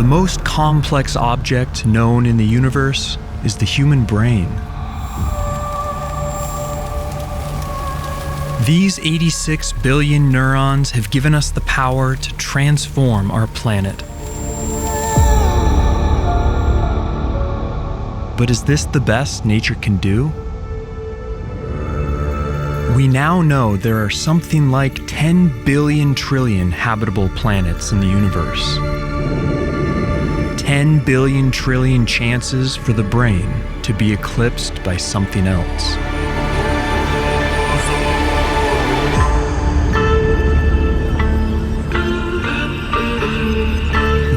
The most complex object known in the universe is the human brain. These 86 billion neurons have given us the power to transform our planet. But is this the best nature can do? We now know there are something like 10 billion trillion habitable planets in the universe. 10 billion trillion chances for the brain to be eclipsed by something else.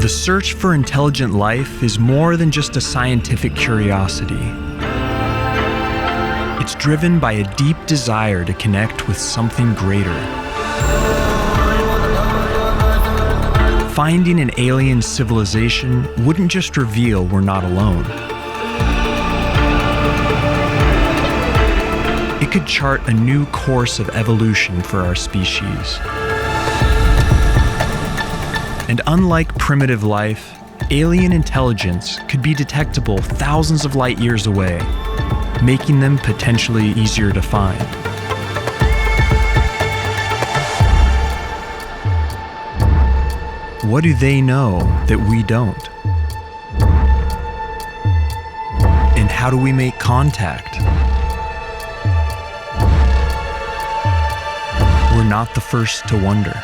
The search for intelligent life is more than just a scientific curiosity. It's driven by a deep desire to connect with something greater. Finding an alien civilization wouldn't just reveal we're not alone. It could chart a new course of evolution for our species. And unlike primitive life, alien intelligence could be detectable thousands of light years away, making them potentially easier to find. What do they know that we don't? And how do we make contact? We're not the first to wonder.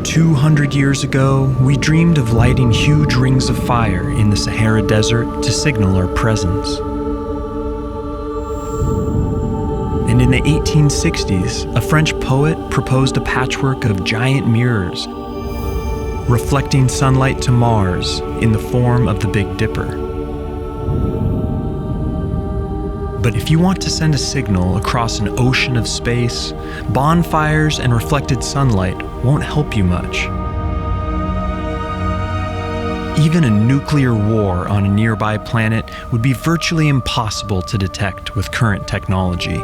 "200 years ago, we dreamed of lighting huge rings of fire in the Sahara Desert to signal our presence. And in the 1860s, a French poet proposed a patchwork of giant mirrors, reflecting sunlight to Mars in the form of the Big Dipper. But if you want to send a signal across an ocean of space, bonfires and reflected sunlight won't help you much. Even a nuclear war on a nearby planet would be virtually impossible to detect with current technology.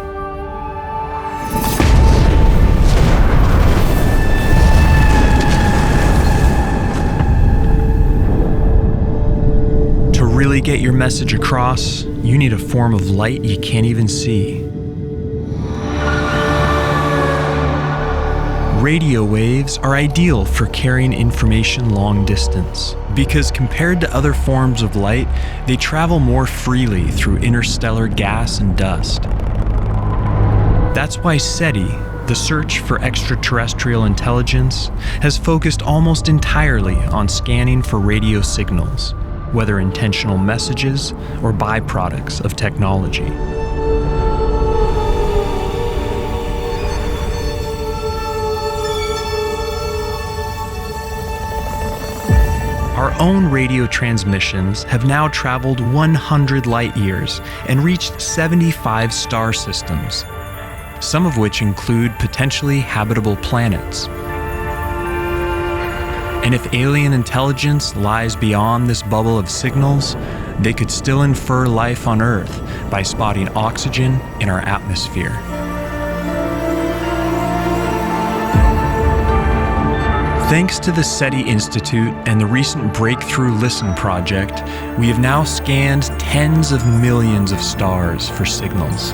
To really get your message across, you need a form of light you can't even see. Radio waves are ideal for carrying information long distance because compared to other forms of light, they travel more freely through interstellar gas and dust. That's why SETI, the search for extraterrestrial intelligence, has focused almost entirely on scanning for radio signals, whether intentional messages or byproducts of technology. Our own radio transmissions have now traveled 100 light years and reached 75 star systems, some of which include potentially habitable planets. And if alien intelligence lies beyond this bubble of signals, they could still infer life on Earth by spotting oxygen in our atmosphere. Thanks to the SETI Institute and the recent Breakthrough Listen project, we have now scanned tens of millions of stars for signals.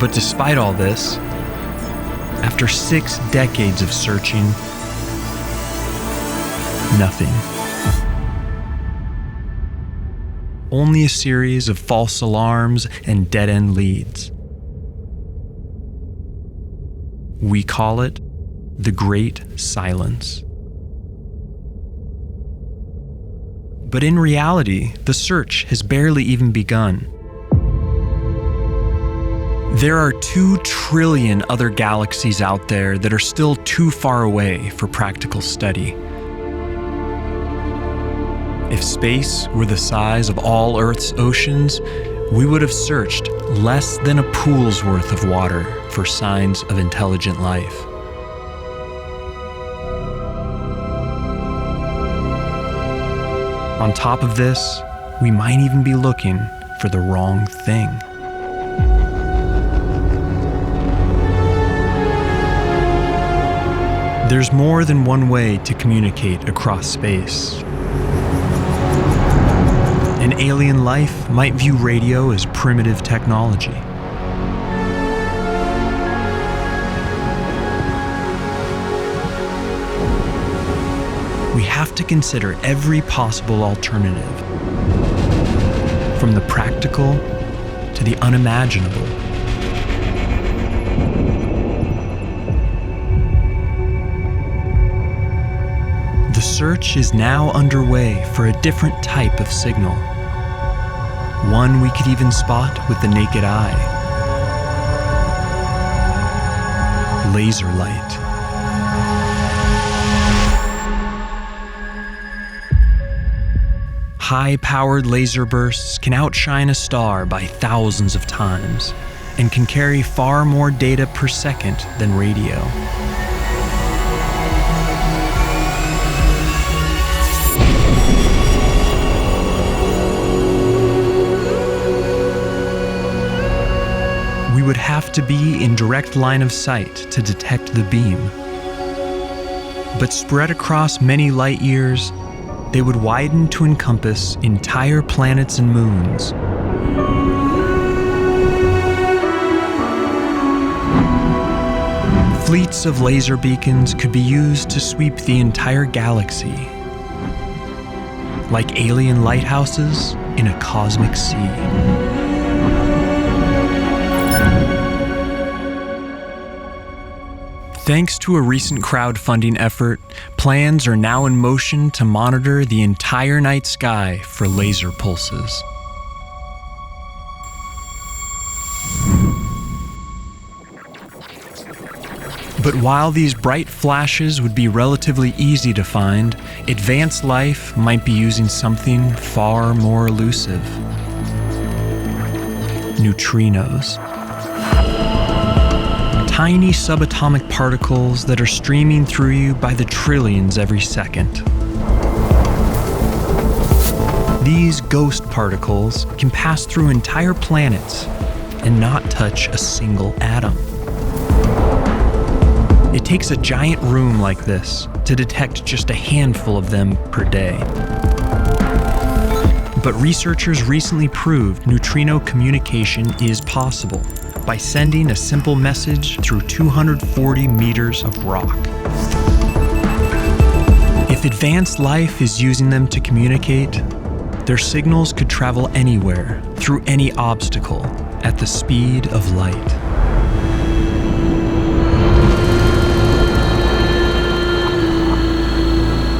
But despite all this, after 6 decades of searching, nothing. Only a series of false alarms and dead-end leads. We call it the Great Silence. But in reality, the search has barely even begun. There are 2 trillion other galaxies out there that are still too far away for practical study. If space were the size of all Earth's oceans, we would have searched less than a pool's worth of water for signs of intelligent life. On top of this, we might even be looking for the wrong thing. There's more than one way to communicate across space. An alien life might view radio as primitive technology. We have to consider every possible alternative, from the practical to the unimaginable. The search is now underway for a different type of signal, one we could even spot with the naked eye: laser light. High-powered laser bursts can outshine a star by thousands of times and can carry far more data per second than radio. We would have to be in direct line of sight to detect the beam. But spread across many light years, they would widen to encompass entire planets and moons. Fleets of laser beacons could be used to sweep the entire galaxy, like alien lighthouses in a cosmic sea. Thanks to a recent crowdfunding effort, plans are now in motion to monitor the entire night sky for laser pulses. But while these bright flashes would be relatively easy to find, advanced life might be using something far more elusive: neutrinos. Tiny subatomic particles that are streaming through you by the trillions every second. These ghost particles can pass through entire planets and not touch a single atom. It takes a giant room like this to detect just a handful of them per day. But researchers recently proved neutrino communication is possible by sending a simple message through 240 meters of rock. If advanced life is using them to communicate, their signals could travel anywhere, through any obstacle, at the speed of light.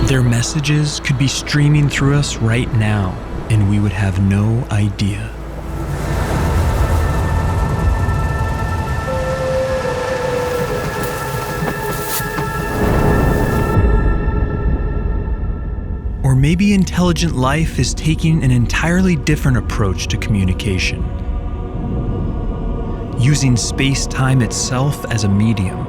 Their messages could be streaming through us right now, and we would have no idea. Or maybe intelligent life is taking an entirely different approach to communication, using space-time itself as a medium.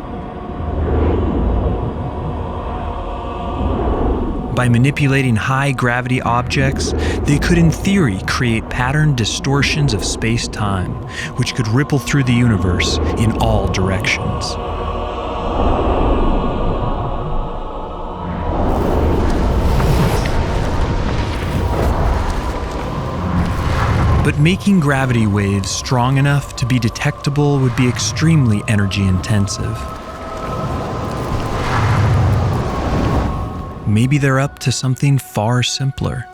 By manipulating high-gravity objects, they could in theory create pattern distortions of space-time, which could ripple through the universe in all directions. But making gravity waves strong enough to be detectable would be extremely energy-intensive. Maybe they're up to something far simpler.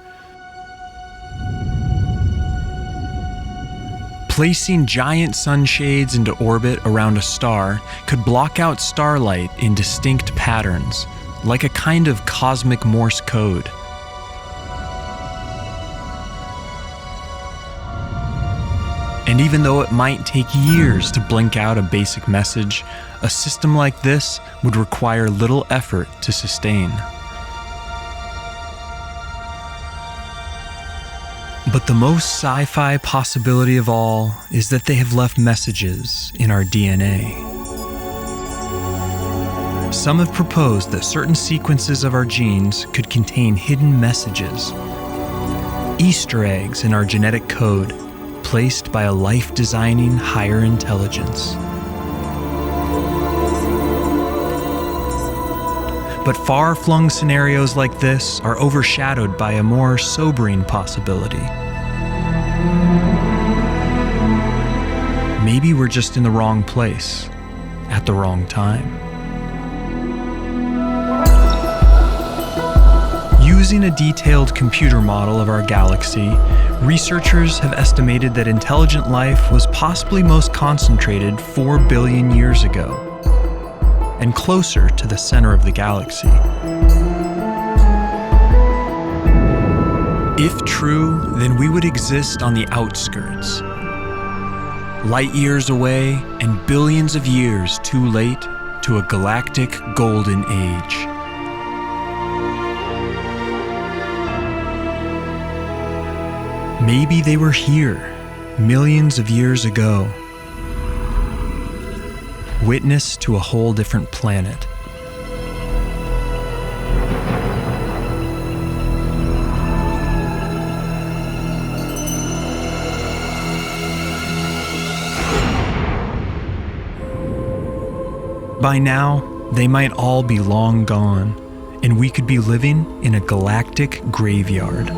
Placing giant sunshades into orbit around a star could block out starlight in distinct patterns, like a kind of cosmic Morse code. And even though it might take years to blink out a basic message, a system like this would require little effort to sustain. But the most sci-fi possibility of all is that they have left messages in our DNA. Some have proposed that certain sequences of our genes could contain hidden messages, Easter eggs in our genetic code, placed by a life-designing higher intelligence. But far-flung scenarios like this are overshadowed by a more sobering possibility. Maybe we're just in the wrong place, at the wrong time. Using a detailed computer model of our galaxy, researchers have estimated that intelligent life was possibly most concentrated 4 billion years ago, and closer to the center of the galaxy. If true, then we would exist on the outskirts, light years away and billions of years too late to a galactic golden age. Maybe they were here millions of years ago, witness to a whole different planet. By now, they might all be long gone, and we could be living in a galactic graveyard.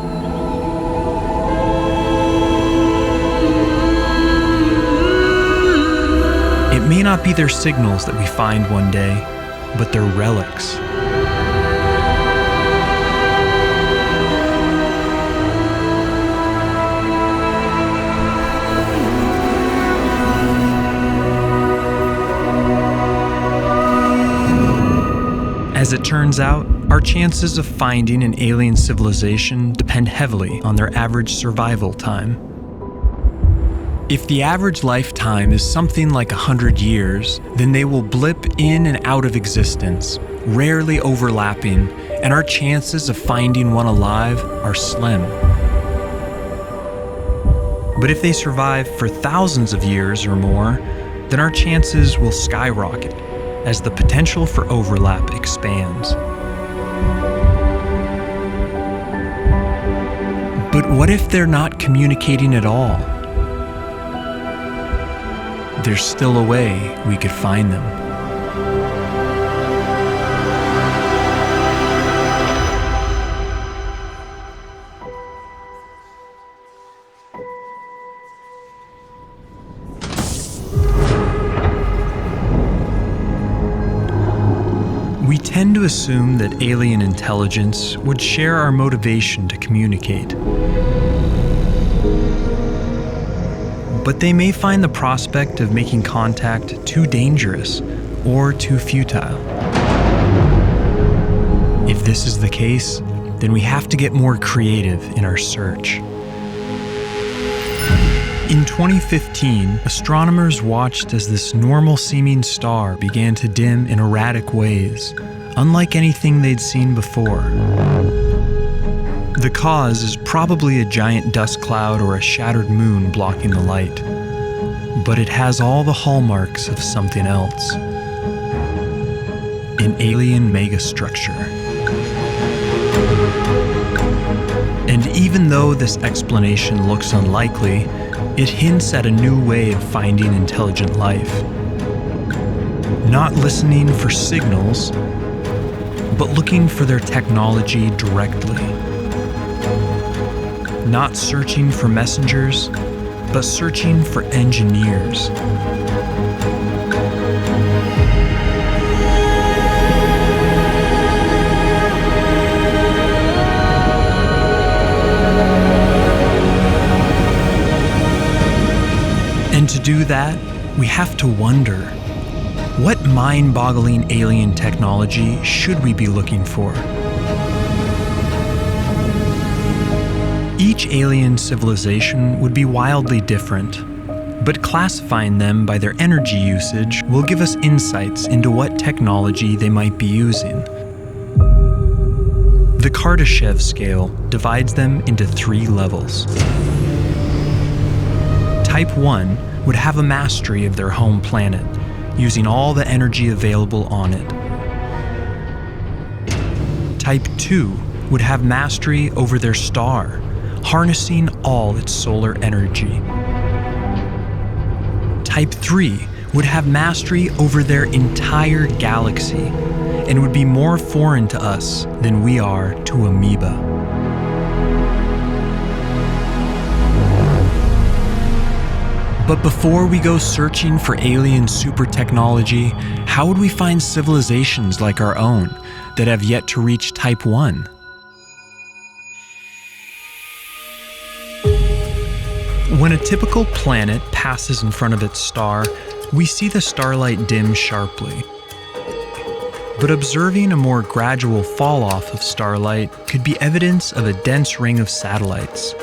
It may not be their signals that we find one day, but their relics. As it turns out, our chances of finding an alien civilization depend heavily on their average survival time. If the average lifetime is something like 100 years, then they will blip in and out of existence, rarely overlapping, and our chances of finding one alive are slim. But if they survive for thousands of years or more, then our chances will skyrocket as the potential for overlap expands. But what if they're not communicating at all? There's still a way we could find them. We tend to assume that alien intelligence would share our motivation to communicate. But they may find the prospect of making contact too dangerous or too futile. If this is the case, then we have to get more creative in our search. In 2015, astronomers watched as this normal-seeming star began to dim in erratic ways, unlike anything they'd seen before. The cause is probably a giant dust cloud or a shattered moon blocking the light, but it has all the hallmarks of something else: an alien megastructure. And even though this explanation looks unlikely, it hints at a new way of finding intelligent life. Not listening for signals, but looking for their technology directly. Not searching for messengers, but searching for engineers. And to do that, we have to wonder, what mind-boggling alien technology should we be looking for? Each alien civilization would be wildly different, but classifying them by their energy usage will give us insights into what technology they might be using. The Kardashev scale divides them into 3 levels. Type 1 would have a mastery of their home planet, using all the energy available on it. Type 2 would have mastery over their star, harnessing all its solar energy. Type 3 would have mastery over their entire galaxy and would be more foreign to us than we are to amoeba. But before we go searching for alien super technology, how would we find civilizations like our own that have yet to reach Type 1? When a typical planet passes in front of its star, we see the starlight dim sharply. But observing a more gradual fall-off of starlight could be evidence of a dense ring of satellites,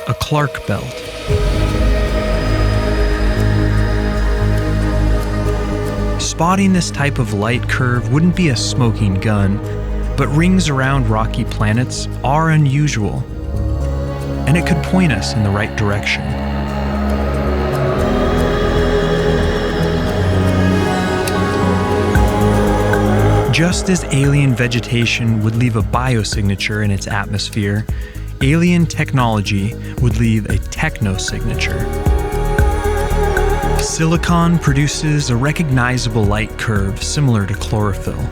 a Clark belt. Spotting this type of light curve wouldn't be a smoking gun, but rings around rocky planets are unusual, and it could point us in the right direction. Just as alien vegetation would leave a biosignature in its atmosphere, alien technology would leave a technosignature. Silicon produces a recognizable light curve similar to chlorophyll.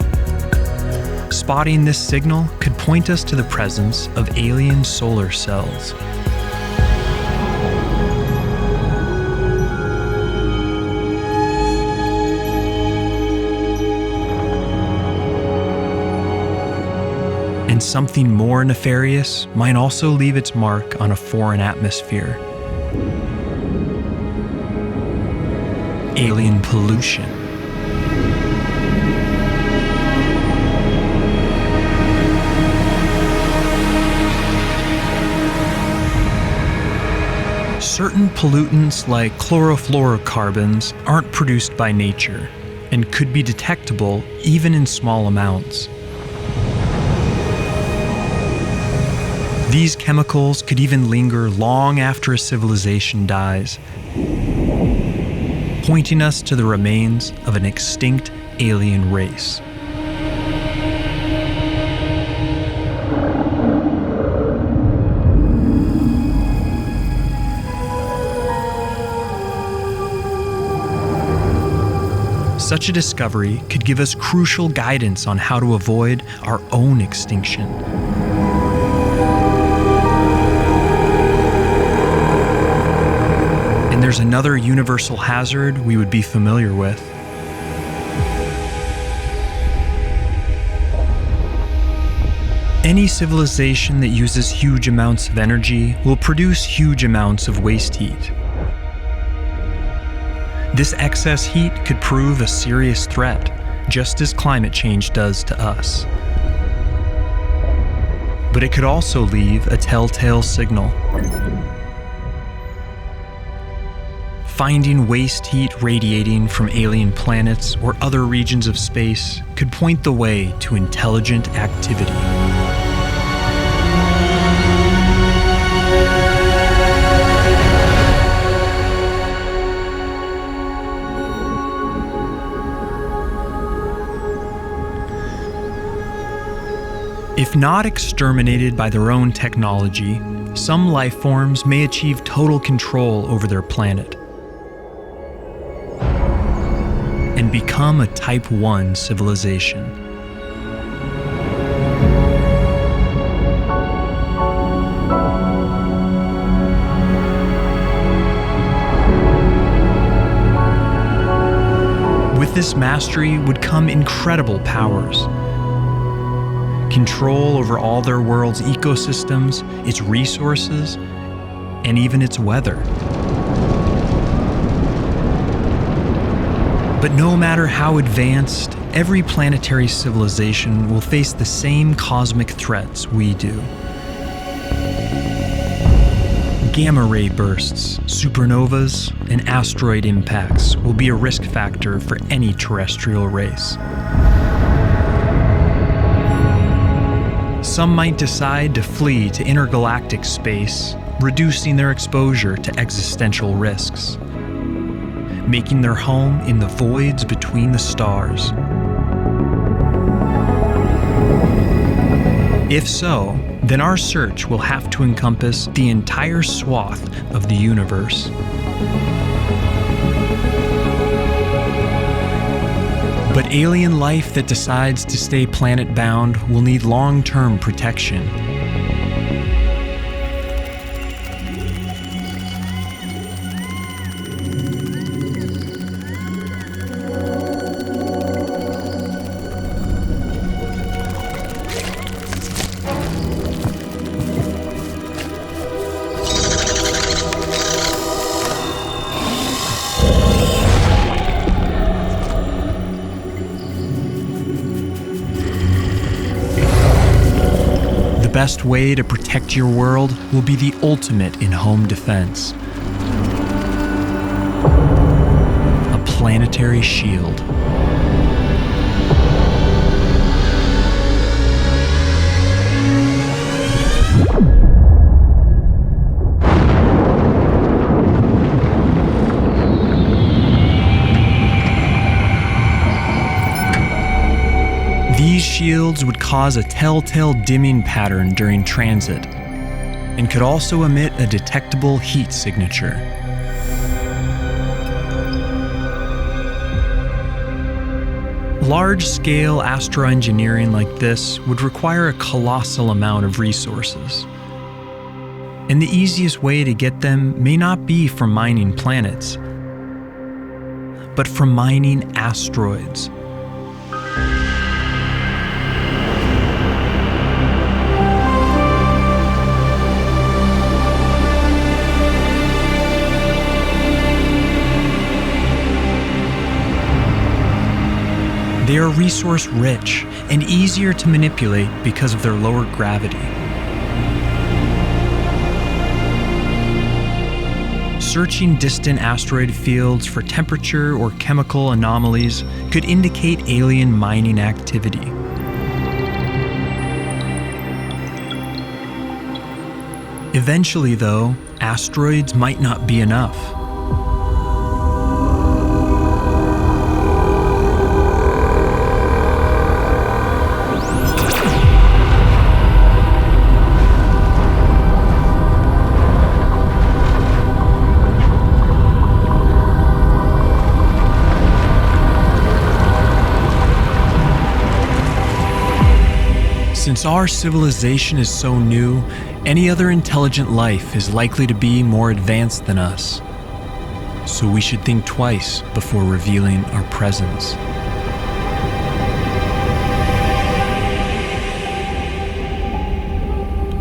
Spotting this signal could point us to the presence of alien solar cells. And something more nefarious might also leave its mark on a foreign atmosphere. Alien pollution. Certain pollutants like chlorofluorocarbons aren't produced by nature and could be detectable even in small amounts. These chemicals could even linger long after a civilization dies, pointing us to the remains of an extinct alien race. Such a discovery could give us crucial guidance on how to avoid our own extinction. And there's another universal hazard we would be familiar with. Any civilization that uses huge amounts of energy will produce huge amounts of waste heat. This excess heat could prove a serious threat, just as climate change does to us. But it could also leave a telltale signal. Finding waste heat radiating from alien planets or other regions of space could point the way to intelligent activity. If not exterminated by their own technology, some life forms may achieve total control over their planet and become a Type 1 civilization. With this mastery would come incredible powers. Control over all their world's ecosystems, its resources, and even its weather. But no matter how advanced, every planetary civilization will face the same cosmic threats we do. Gamma ray bursts, supernovas, and asteroid impacts will be a risk factor for any terrestrial race. Some might decide to flee to intergalactic space, reducing their exposure to existential risks, making their home in the voids between the stars. If so, then our search will have to encompass the entire swath of the universe. But alien life that decides to stay planet-bound will need long-term protection. The best way to protect your world will be the ultimate in home defense: a planetary shield. These shields would cause a telltale dimming pattern during transit, and could also emit a detectable heat signature. Large-scale astroengineering like this would require a colossal amount of resources. And the easiest way to get them may not be from mining planets, but from mining asteroids. They are resource-rich and easier to manipulate because of their lower gravity. Searching distant asteroid fields for temperature or chemical anomalies could indicate alien mining activity. Eventually, though, asteroids might not be enough. Since our civilization is so new, any other intelligent life is likely to be more advanced than us. So we should think twice before revealing our presence.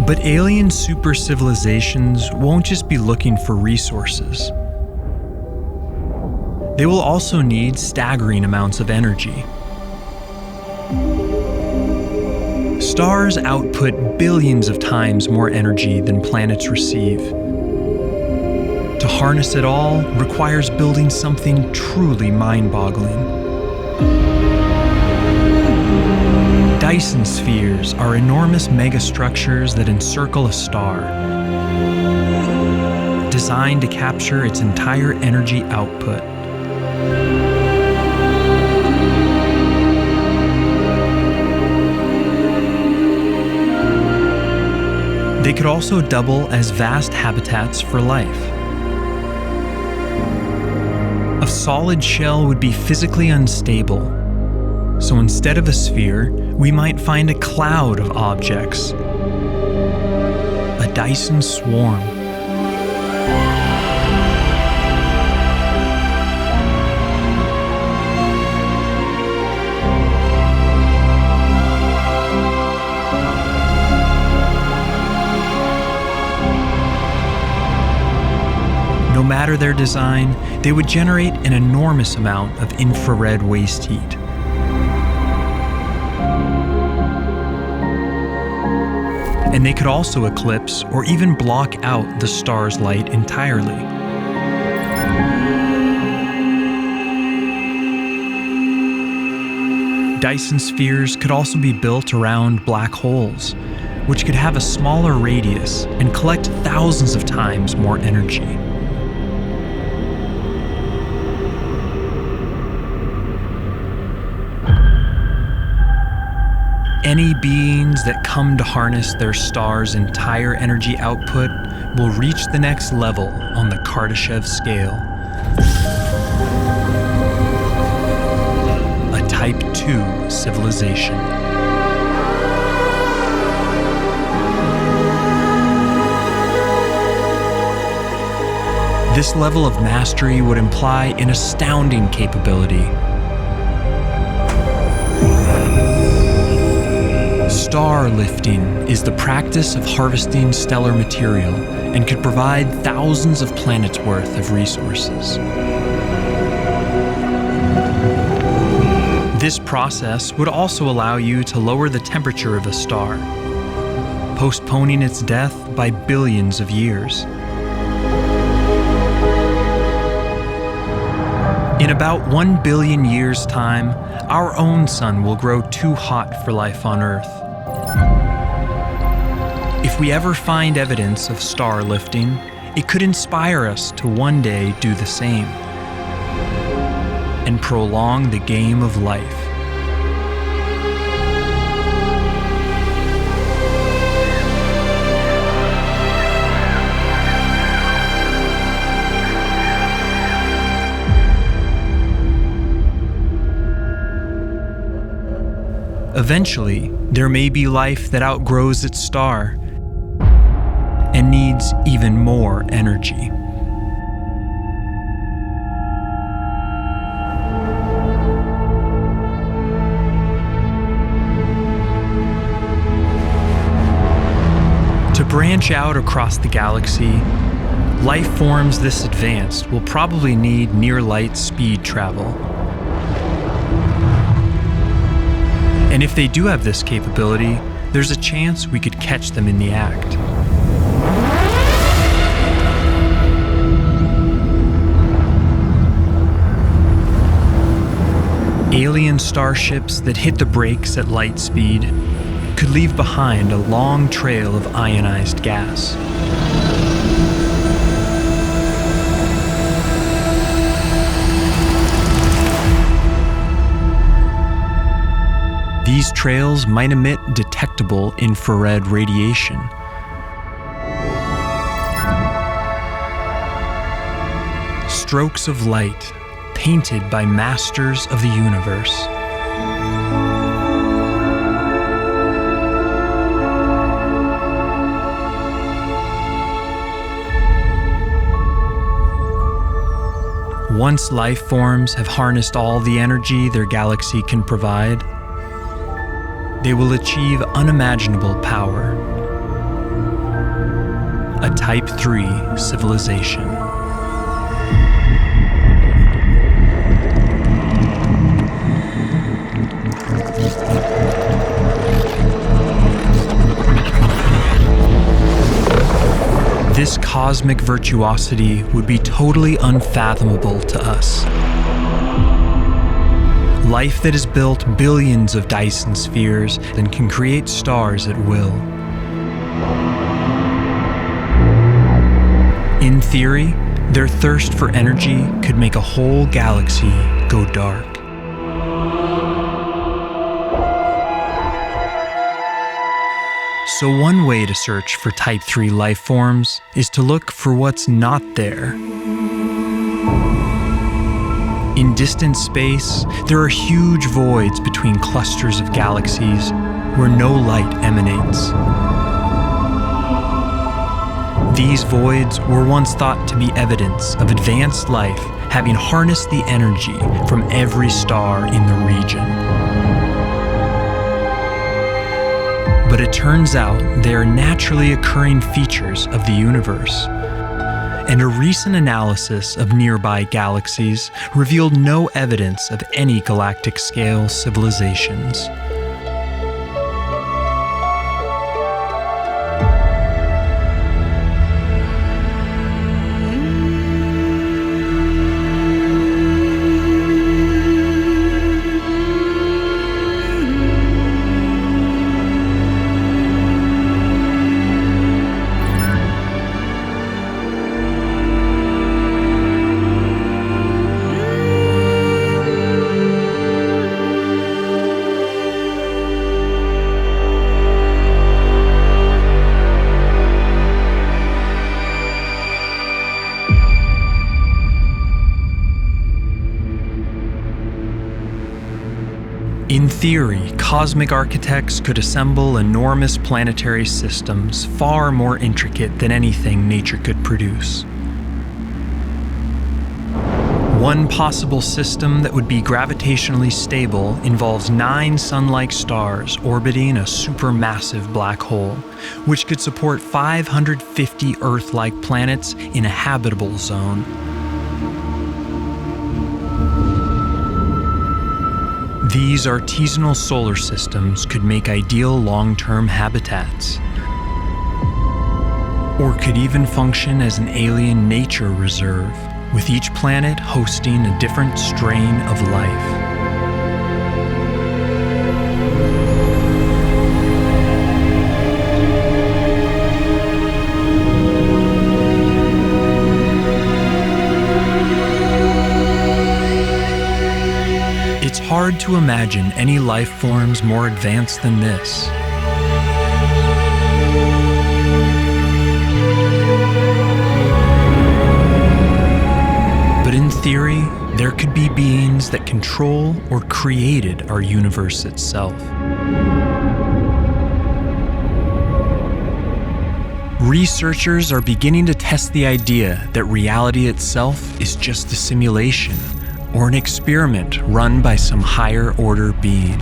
But alien super civilizations won't just be looking for resources. They will also need staggering amounts of energy. Stars output billions of times more energy than planets receive. To harness it all requires building something truly mind-boggling. Dyson spheres are enormous megastructures that encircle a star, designed to capture its entire energy output. They could also double as vast habitats for life. A solid shell would be physically unstable, so instead of a sphere, we might find a cloud of objects, a Dyson swarm. No matter their design, they would generate an enormous amount of infrared waste heat. And they could also eclipse or even block out the star's light entirely. Dyson spheres could also be built around black holes, which could have a smaller radius and collect thousands of times more energy. Any beings that come to harness their star's entire energy output will reach the next level on the Kardashev scale. A Type 2 civilization. This level of mastery would imply an astounding capability. Star lifting is the practice of harvesting stellar material and could provide thousands of planets' worth of resources. This process would also allow you to lower the temperature of a star, postponing its death by billions of years. In about 1 billion years' time, our own sun will grow too hot for life on Earth. If we ever find evidence of star lifting, it could inspire us to one day do the same and prolong the game of life. Eventually, there may be life that outgrows its star and needs even more energy. To branch out across the galaxy, life forms this advanced will probably need near-light speed travel. And if they do have this capability, there's a chance we could catch them in the act. Alien starships that hit the brakes at light speed could leave behind a long trail of ionized gas. These trails might emit detectable infrared radiation. Strokes of light painted by masters of the universe. Once life forms have harnessed all the energy their galaxy can provide, they will achieve unimaginable power. A Type 3 civilization. This cosmic virtuosity would be totally unfathomable to us. Life that has built billions of Dyson spheres and can create stars at will. In theory, their thirst for energy could make a whole galaxy go dark. So one way to search for Type 3 life forms is to look for what's not there. In distant space, there are huge voids between clusters of galaxies where no light emanates. These voids were once thought to be evidence of advanced life having harnessed the energy from every star in the region. But it turns out they are naturally occurring features of the universe. And a recent analysis of nearby galaxies revealed no evidence of any galactic-scale civilizations. In theory, cosmic architects could assemble enormous planetary systems far more intricate than anything nature could produce. One possible system that would be gravitationally stable involves 9 sun-like stars orbiting a supermassive black hole, which could support 550 Earth-like planets in a habitable zone. These artisanal solar systems could make ideal long-term habitats, or could even function as an alien nature reserve, with each planet hosting a different strain of life. It's hard to imagine any life forms more advanced than this. But in theory, there could be beings that control or created our universe itself. Researchers are beginning to test the idea that reality itself is just a simulation or an experiment run by some higher order being.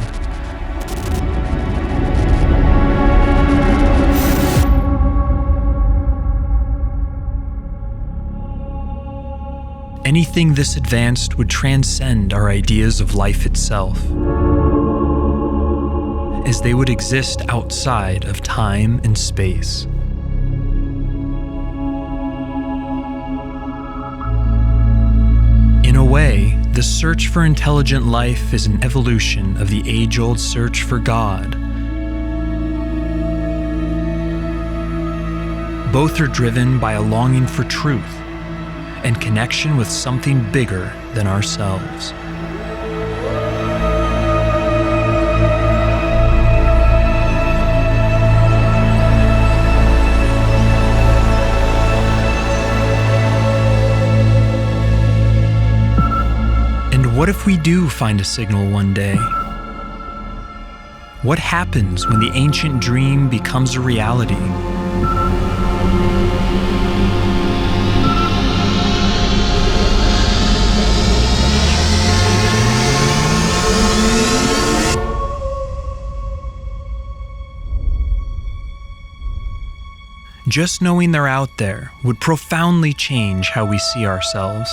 Anything this advanced would transcend our ideas of life itself, as they would exist outside of time and space. In a way, the search for intelligent life is an evolution of the age-old search for God. Both are driven by a longing for truth and connection with something bigger than ourselves. And what if we do find a signal one day? What happens when the ancient dream becomes a reality? Just knowing they're out there would profoundly change how we see ourselves.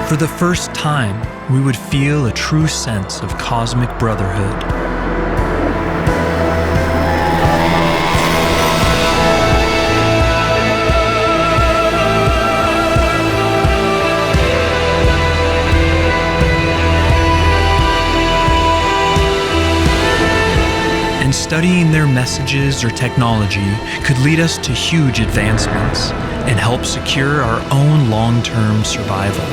For the first time, we would feel a true sense of cosmic brotherhood. And studying their messages or technology could lead us to huge advancements and help secure our own long-term survival.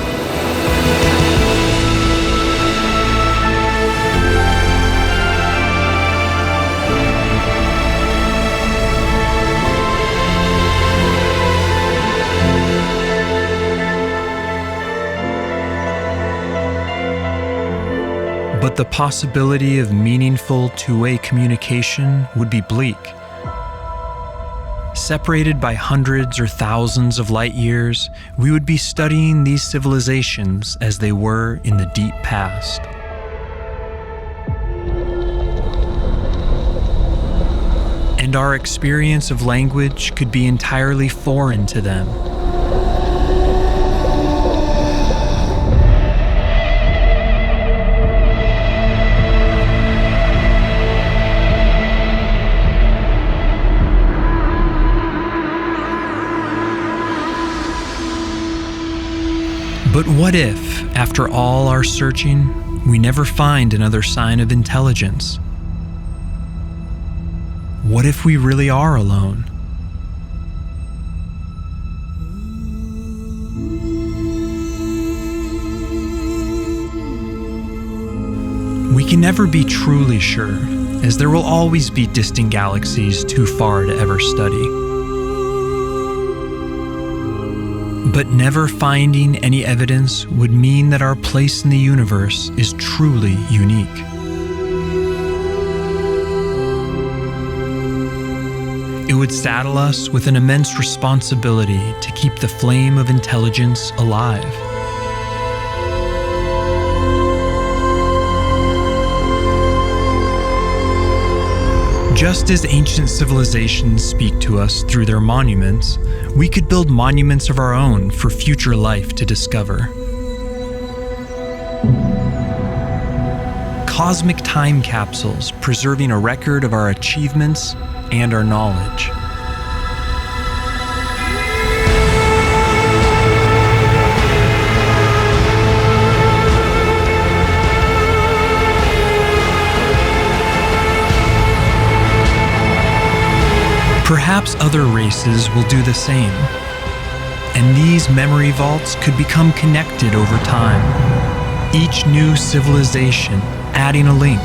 But the possibility of meaningful two-way communication would be bleak. Separated by hundreds or thousands of light years, we would be studying these civilizations as they were in the deep past. And our experience of language could be entirely foreign to them. But what if, after all our searching, we never find another sign of intelligence? What if we really are alone? We can never be truly sure, as there will always be distant galaxies too far to ever study. But never finding any evidence would mean that our place in the universe is truly unique. It would saddle us with an immense responsibility to keep the flame of intelligence alive. Just as ancient civilizations speak to us through their monuments, we could build monuments of our own for future life to discover. Cosmic time capsules preserving a record of our achievements and our knowledge. Perhaps other races will do the same, and these memory vaults could become connected over time, each new civilization adding a link.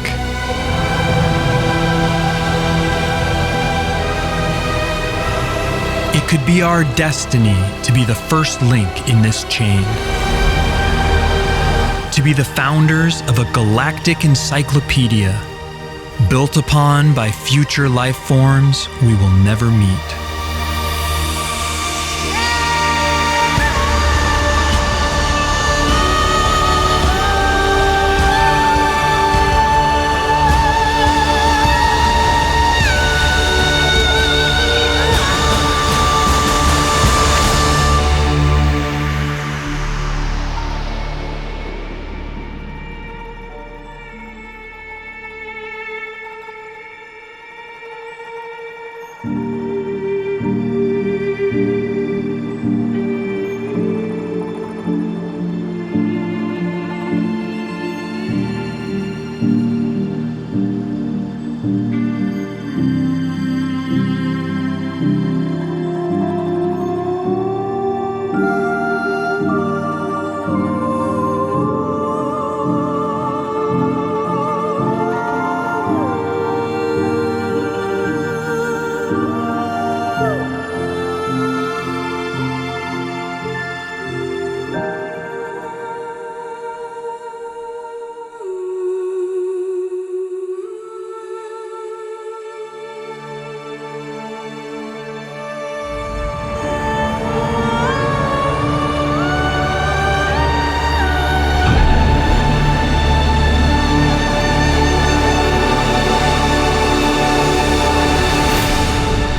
It could be our destiny to be the first link in this chain, to be the founders of a galactic encyclopedia built upon by future life forms we will never meet.